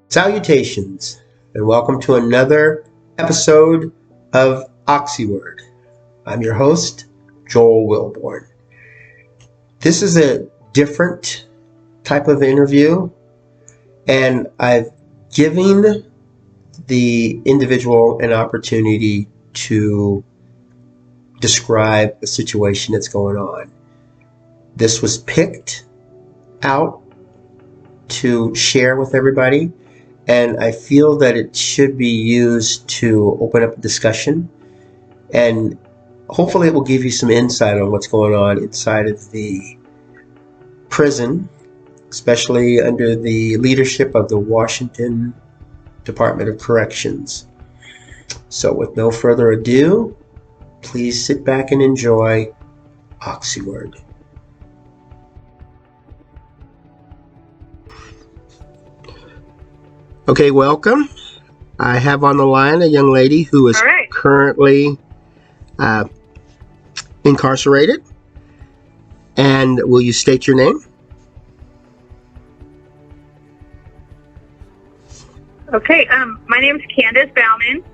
Salutations, and welcome to another episode of OXYWORD. I'm your host, Joel Wilborn. This is a different type of interview, and I've given the individual an opportunity to describe the situation that's going on. This was picked out to share with everybody, and I feel that it should be used to open up a discussion, and hopefully it will give you some insight on what's going on inside of the prison, especially under the leadership of the Washington Department of Corrections. So with no further ado, please sit back and enjoy OXYWORD. Okay, welcome. I have on the line a young lady who is currently incarcerated. And will you state your name? Okay, my name is Candice Baughman.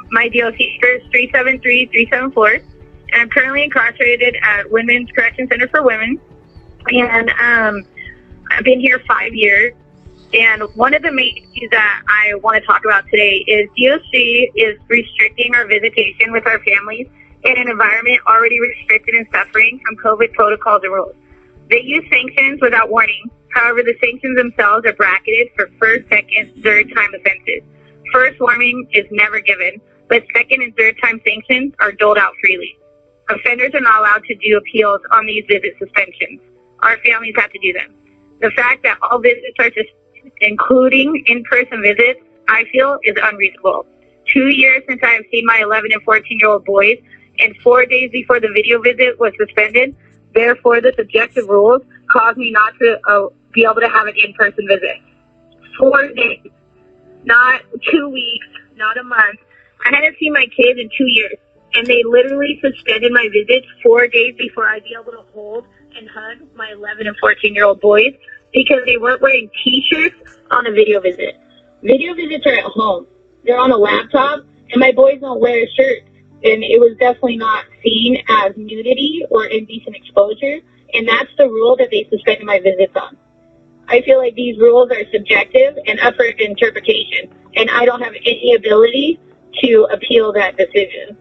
My DOC is 373374, and I'm currently incarcerated at Women's Correction Center for Women. And I've been here 5 years. And one of the main issues that I want to talk about today is DOC is restricting our visitation with our families in an environment already restricted and suffering from COVID protocols and rules. They use sanctions without warning. However, the sanctions themselves are bracketed for first, second, third time offenses. First warning is never given, but second and third time sanctions are doled out freely. Offenders are not allowed to do appeals on these visit suspensions. Our families have to do them. The fact that all visits are suspended, including in-person visits, I feel is unreasonable. 2 years since I have seen my 11 and 14-year-old boys, and 4 days before the video visit was suspended. Therefore, the subjective rules caused me not to be able to have an in-person visit. 4 days, not 2 weeks, not a month. I hadn't seen my kids in 2 years, and they literally suspended my visits 4 days before I'd be able to hold and hug my 11 and 14-year-old boys, because they weren't wearing t-shirts on a video visit. Video visits are at home. They're on a laptop, and my boys don't wear shirts. And it was definitely not seen as nudity or indecent exposure, and that's the rule that they suspended my visits on. I feel like these rules are subjective and up for interpretation, and I don't have any ability to appeal that decision.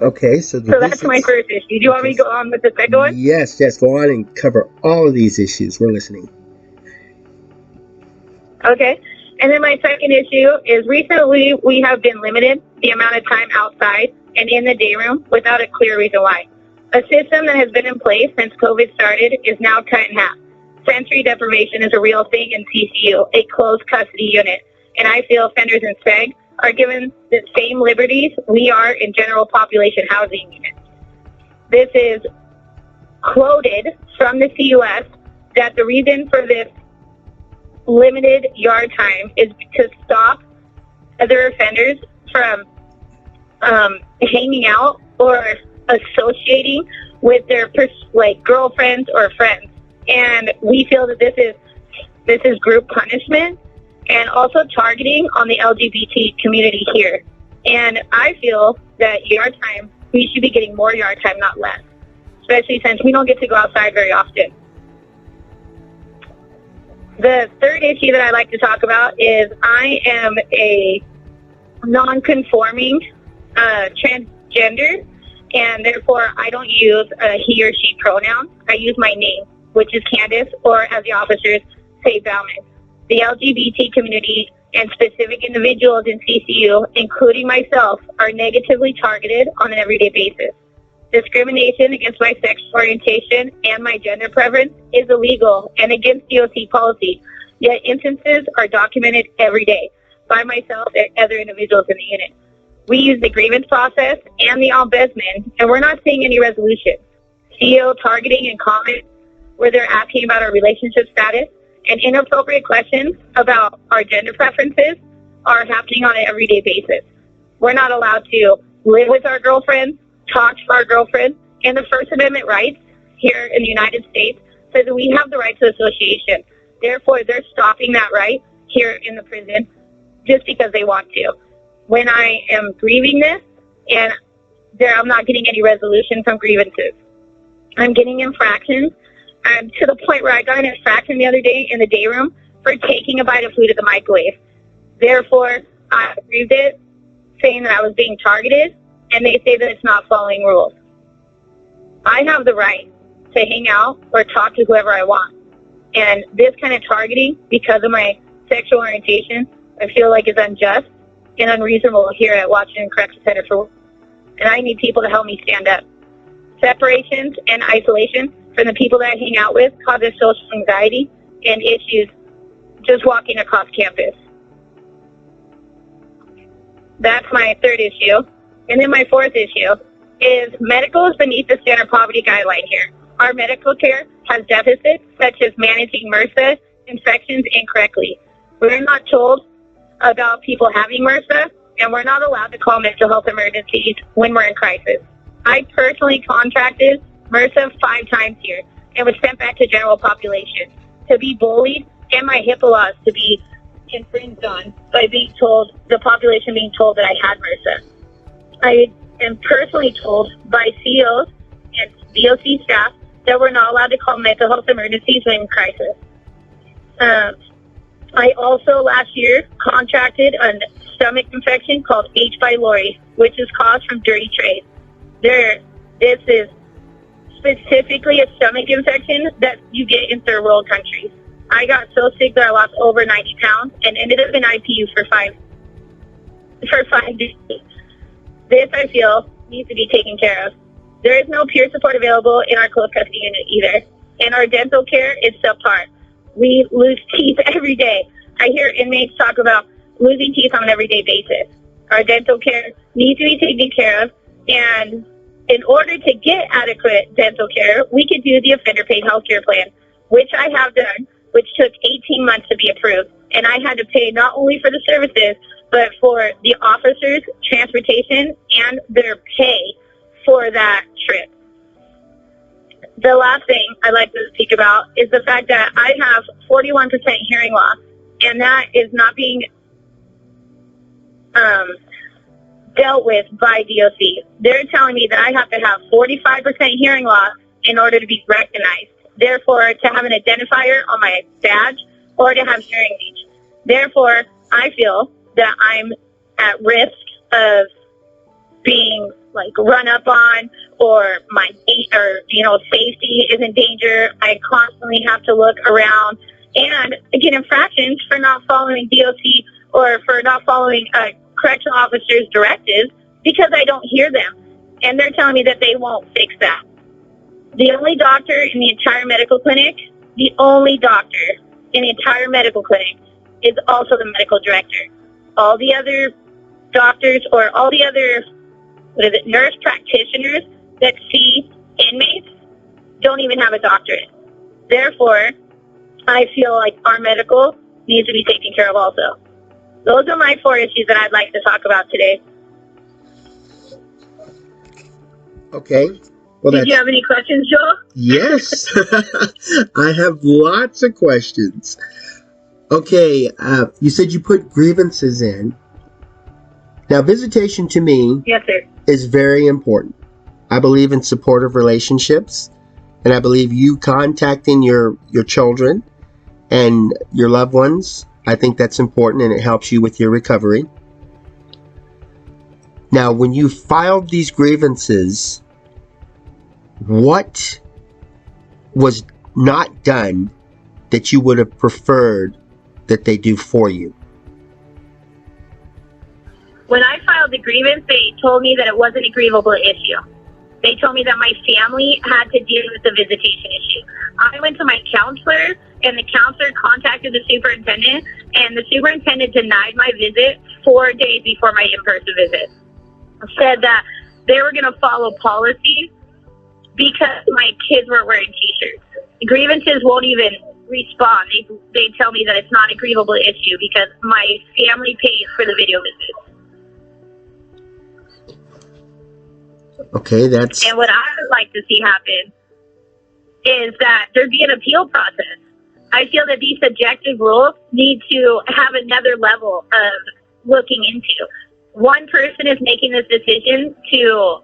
Okay, so that's my first issue. Do you want me to go on with the second one? Yes, go on and cover all of these issues. We're listening. Okay. And then my second issue is recently we have been limited the amount of time outside and in the day room without a clear reason why. A system that has been in place since COVID started is now cut in half. Sensory deprivation is a real thing in CCU, a closed custody unit. And I feel offenders in SPEG are given the same liberties we are in general population housing units. This is quoted from the CUS that the reason for this limited yard time is to stop other offenders from hanging out or associating with their girlfriends or friends. And we feel that this is group punishment and also targeting on the LGBT community here. And I feel that yard time, we should be getting more yard time, not less, especially since we don't get to go outside very often. The third issue that I like to talk about is I am a non-conforming transgender, and therefore I don't use a he or she pronoun. I use my name, which is Candice, or as the officers say, Baughman. The LGBT community and specific individuals in CCU, including myself, are negatively targeted on an everyday basis. Discrimination against my sexual orientation and my gender preference is illegal and against DOC policy, yet instances are documented every day by myself and other individuals in the unit. We use the grievance process and the ombudsman, and we're not seeing any resolution. CEO targeting and comments where they're asking about our relationship status and inappropriate questions about our gender preferences are happening on an everyday basis. We're not allowed to live with our girlfriends, talk to our girlfriends, and the First Amendment rights here in the United States says that we have the right to association. Therefore, they're stopping that right here in the prison just because they want to. When I am grieving this, and I'm not getting any resolution from grievances, I'm getting infractions. I'm to the point where I got an infraction the other day in the Dayroom for taking a bite of food at the microwave. Therefore, I grieved it, saying that I was being targeted, and they say that it's not following rules. I have the right to hang out or talk to whoever I want. And this kind of targeting, because of my sexual orientation, I feel like is unjust and unreasonable here at Washington Correctional Center for Women. And I need people to help me stand up. Separations and isolation from the people that I hang out with causes social anxiety and issues just walking across campus. That's my third issue. And then my fourth issue is medical is beneath the standard poverty guideline here. Our medical care has deficits such as managing MRSA infections incorrectly. We're not told about people having MRSA, and we're not allowed to call mental health emergencies when we're in crisis. I personally contracted MRSA 5 times here and was sent back to general population to be bullied and my HIPAA laws to be infringed on by the population being told that I had MRSA. I am personally told by CEOs and DOC staff that we're not allowed to call mental health emergencies when in crisis. I also last year contracted a stomach infection called H. pylori, which is caused from dirty trade. This is specifically a stomach infection that you get in third world countries. I got so sick that I lost over 90 pounds and ended up in IPU for five days. This, I feel, needs to be taken care of. There is no peer support available in our close custody unit either, and our dental care is subpar. We lose teeth every day. I hear inmates talk about losing teeth on an everyday basis. Our dental care needs to be taken care of, and in order to get adequate dental care, we could do the offender paid health care plan, which I have done, which took 18 months to be approved. And I had to pay not only for the services, but for the officers' transportation and their pay for that trip. The last thing I'd like to speak about is the fact that I have 41% hearing loss, and that is not being dealt with by DOC. They're telling me that I have to have 45% hearing loss in order to be recognized. Therefore, to have an identifier on my badge or to have hearing aids. Therefore, I feel that I'm at risk of being run up on, or my safety is in danger. I constantly have to look around and get infractions for not following DOC or for not following correctional officers' directives because I don't hear them. And they're telling me that they won't fix that. The only doctor in the entire medical clinic, is also the medical director. All the other doctors or all the other nurse practitioners that see inmates don't even have a doctorate. Therefore, I feel like our medical needs to be taken care of also. Those are my 4 issues that I'd like to talk about today. Okay. Well, Did you have any questions, Joel? Yes. I have lots of questions. Okay. You said you put grievances in. Now, visitation to me Yes, sir. is very important. I believe in supportive relationships, and I believe you contacting your children and your loved ones, I think that's important, and it helps you with your recovery. Now, when you filed these grievances, what was not done that you would have preferred that they do for you? When I filed the grievance, they told me that it wasn't a grievable issue. They told me that my family had to deal with the visitation issue. I went to my counselor, and the counselor contacted the superintendent, and the superintendent denied my visit 4 days before my in-person visit. Said that they were going to follow policies because my kids were wearing T-shirts. Grievances won't even respond. They tell me that it's not a grievable issue because my family pays for the video visits. Okay, that's... And what I would like to see happen is that there be an appeal process. I feel that these subjective rules need to have another level of looking into. One person is making this decision to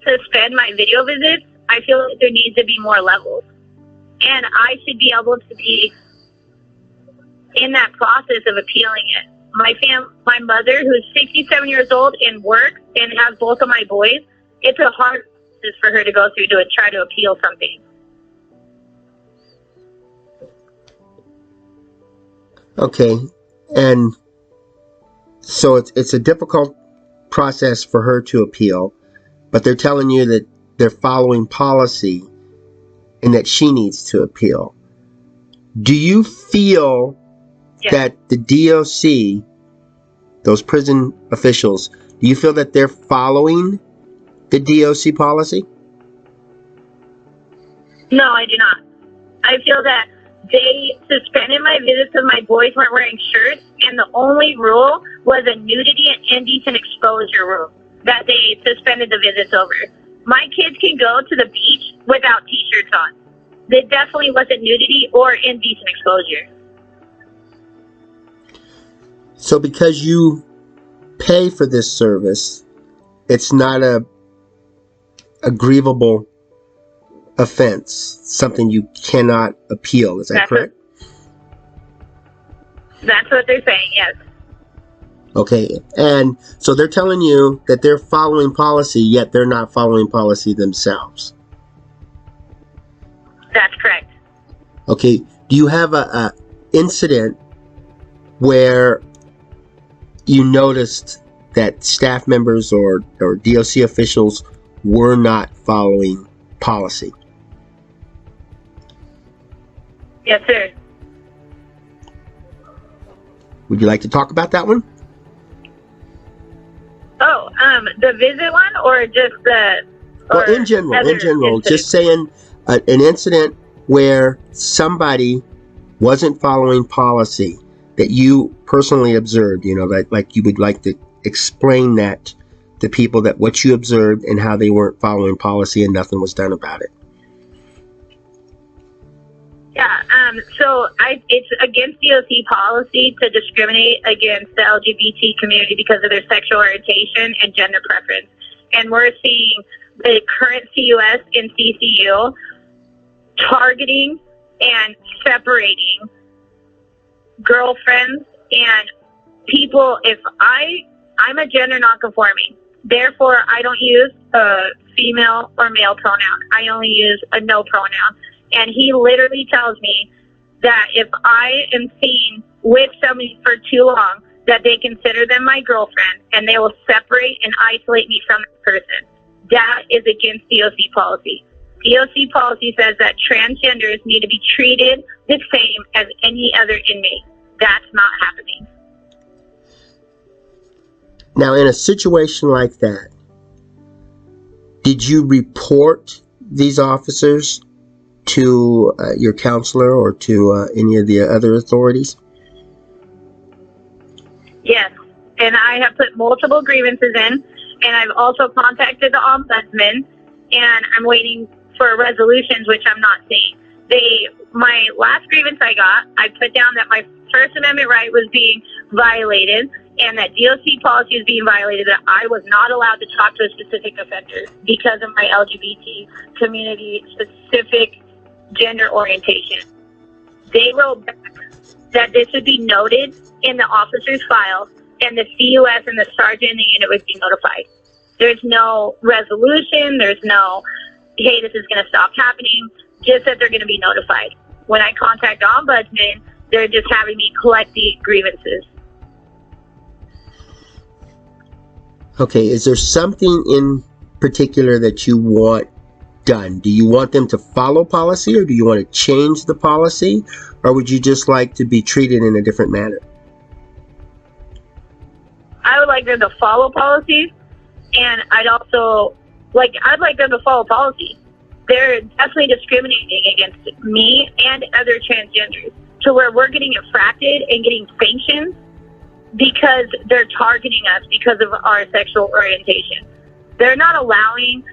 suspend my video visits. I feel that there needs to be more levels. And I should be able to be in that process of appealing it. My mother, who's 67 years old and works and has both of my boys, it's a hard process for her to go through to try to appeal something. Okay, and so it's a difficult process for her to appeal, but they're telling you that they're following policy and that she needs to appeal. Do you feel that the DOC, those prison officials, do you feel that they're following the DOC policy? No, I do not. I feel that they suspended my visits because my boys weren't wearing shirts, and the only rule was a nudity and indecent exposure rule that they suspended the visits over. My kids can go to the beach without t-shirts on. There definitely wasn't nudity or indecent exposure. So because you pay for this service, it's not a grievable offense, something you cannot appeal. Is that correct? That's what they're saying, yes. Okay, and so they're telling you that they're following policy, yet they're not following policy themselves. That's correct. Okay, do you have a incident where you noticed that staff members or DOC officials were not following policy? Yes, sir. Would you like to talk about that one? Oh, the visit one, or just the... Well, in general, incident? Just saying an incident where somebody wasn't following policy that you personally observed, that like you would like to explain that to people, that what you observed and how they weren't following policy and nothing was done about it. Yeah, so it's against DOC policy to discriminate against the LGBT community because of their sexual orientation and gender preference. And we're seeing the current CUS and CCU targeting and separating girlfriends and people. If I'm a gender non-conforming, therefore I don't use a female or male pronoun. I only use a no pronoun. And he literally tells me that if I am seen with somebody for too long, that they consider them my girlfriend and they will separate and isolate me from the person. That is against DOC policy. DOC policy says that transgenders need to be treated the same as any other inmate. That's not happening. Now, in a situation like that, did you report these officers to your counselor or to any of the other authorities? Yes, and I have put multiple grievances in, and I've also contacted the ombudsman, and I'm waiting for resolutions, which I'm not seeing. My last grievance I put down that my First Amendment right was being violated, and that DOC policy was being violated, that I was not allowed to talk to a specific offender because of my LGBT community specific gender orientation. They wrote back that this would be noted in the officer's file, and the CUS and the sergeant in the unit would be notified. There's no resolution, there's no, hey, this is going to stop happening, just that they're going to be notified. When I contact the ombudsman, they're just having me collect the grievances. Okay, is there something in particular that you want done? Do you want them to follow policy, or do you want to change the policy, or would you just like to be treated in a different manner? I would like them to follow policies, and I'd like them to follow policy. They're definitely discriminating against me and other transgenders to where we're getting infracted and getting sanctions because they're targeting us because of our sexual orientation. They're not allowing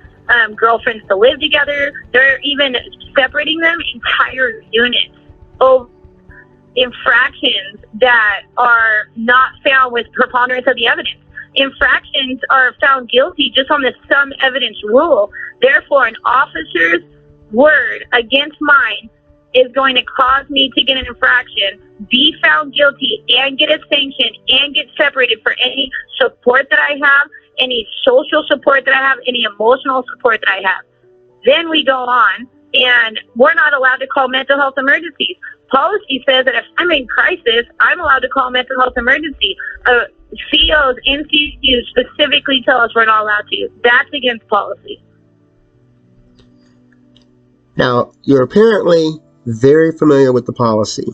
girlfriends to live together. They're even separating them entire units over infractions that are not found with preponderance of the evidence. Infractions are found guilty just on the some evidence rule. Therefore, an officer's word against mine is going to cause me to get an infraction, be found guilty, and get a sanction, and get separated for any support that I have, any social support that I have, any emotional support that I have. Then we go on, and we're not allowed to call mental health emergencies. Policy says that if I'm in crisis, I'm allowed to call mental health emergency. COs, NCUs specifically tell us we're not allowed to. That's against policy. Now, you're apparently very familiar with the policy.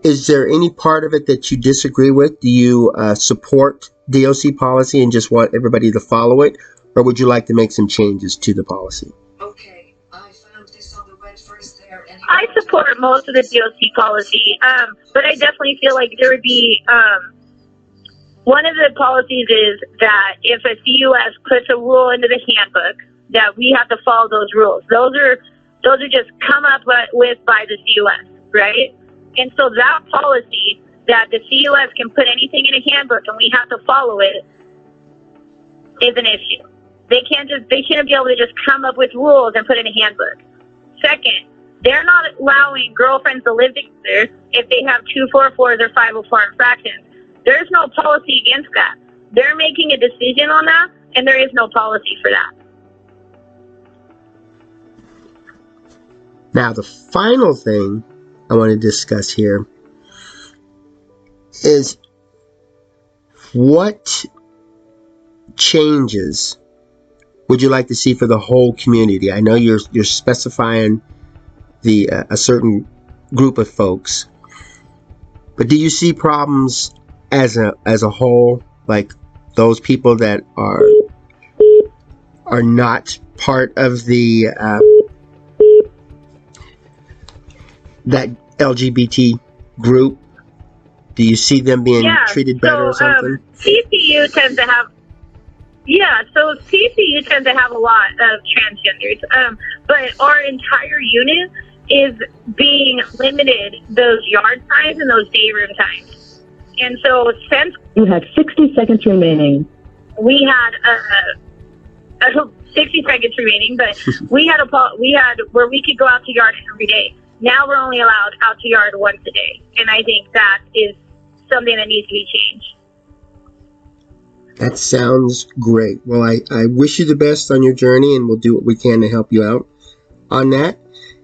Is there any part of it that you disagree with? Do you support DOC policy and just want everybody to follow it? Or would you like to make some changes to the policy? Okay, I found this on the web first there. I support most of the DOC policy, but I definitely feel like there would be one of the policies is that if a CUS puts a rule into the handbook, that we have to follow those rules. Those are just come up with by the CUS, right? And so that policy that the CUS can put anything in a handbook and we have to follow it is an issue. They shouldn't be able to just come up with rules and put in a handbook. Second, they're not allowing girlfriends to live together if they have 244s or 504 infractions. There's no policy against that. They're making a decision on that, and there is no policy for that. Now, the final thing I want to discuss here is what changes would you like to see for the whole community? I know you're specifying a certain group of folks, but do you see problems as a whole, like those people that are not part of the that LGBT group? Do you see them being treated better or something? TCU tends to have a lot of transgenders, but our entire unit is being limited those yard times and those dayroom times. And so since you have 60 seconds remaining, we had 60 seconds remaining, but we had where we could go out to yard every day. Now we're only allowed out to yard once a day, and I think that is something that needs to be changed. That sounds great. Well, I wish you the best on your journey, and we'll do what we can to help you out on that.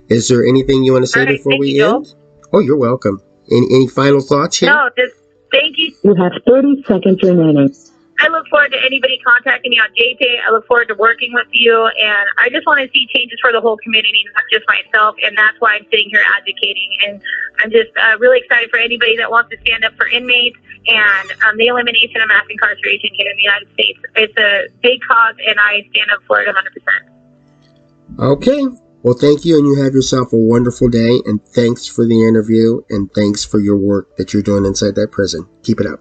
Is there anything you want to say before we end? Oh, you're welcome. Any final thoughts here? No, just thank you. You have 30 seconds remaining. I look forward to anybody contacting me on JPay. I look forward to working with you, and I just want to see changes for the whole community, not just myself, and that's why I'm sitting here advocating. And I'm just really excited for anybody that wants to stand up for inmates and the elimination of mass incarceration here in the United States. It's a big cause, and I stand up for it 100%. Okay. Well, thank you, and you have yourself a wonderful day, and thanks for the interview, and thanks for your work that you're doing inside that prison. Keep it up.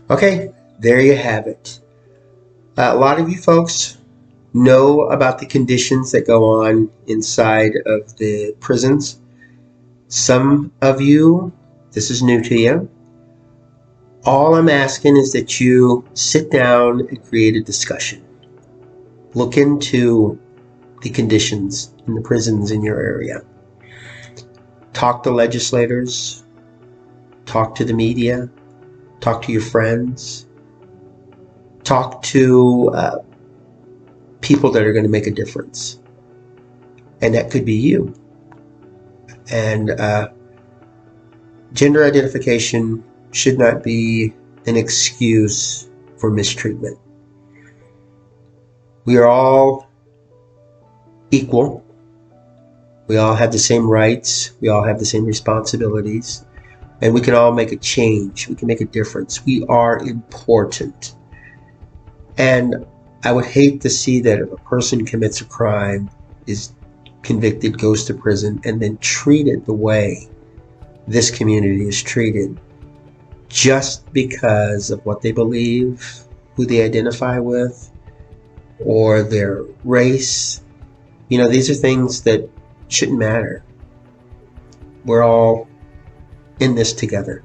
Okay, there you have it. A lot of you folks know about the conditions that go on inside of the prisons. Some of you, this is new to you. All I'm asking is that you sit down and create a discussion. Look into the conditions in the prisons in your area. Talk to legislators. Talk to the media. Talk to your friends. Talk to people that are going to make a difference. And that could be you. And gender identification should not be an excuse for mistreatment. We are all equal. We all have the same rights. We all have the same responsibilities. And we can all make a change. We can make a difference. We are important. And I would hate to see that if a person commits a crime, is convicted, goes to prison, and then treated the way this community is treated, just because of what they believe, who they identify with, or their race. You know, these are things that shouldn't matter. We're all in this together,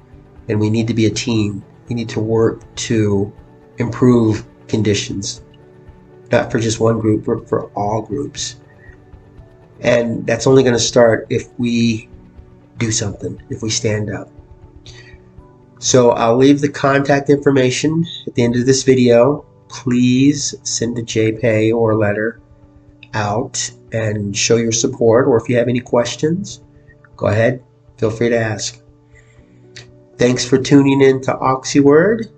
and we need to be a team. We need to work to improve conditions, not for just one group, but for all groups. And that's only going to start if we do something, if we stand up. So I'll leave the contact information at the end of this video. Please send a JPay or letter out and show your support, or if you have any questions, go ahead, feel free to ask. Thanks for tuning in to OXYWORD,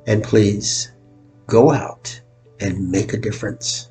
and please go out and make a difference.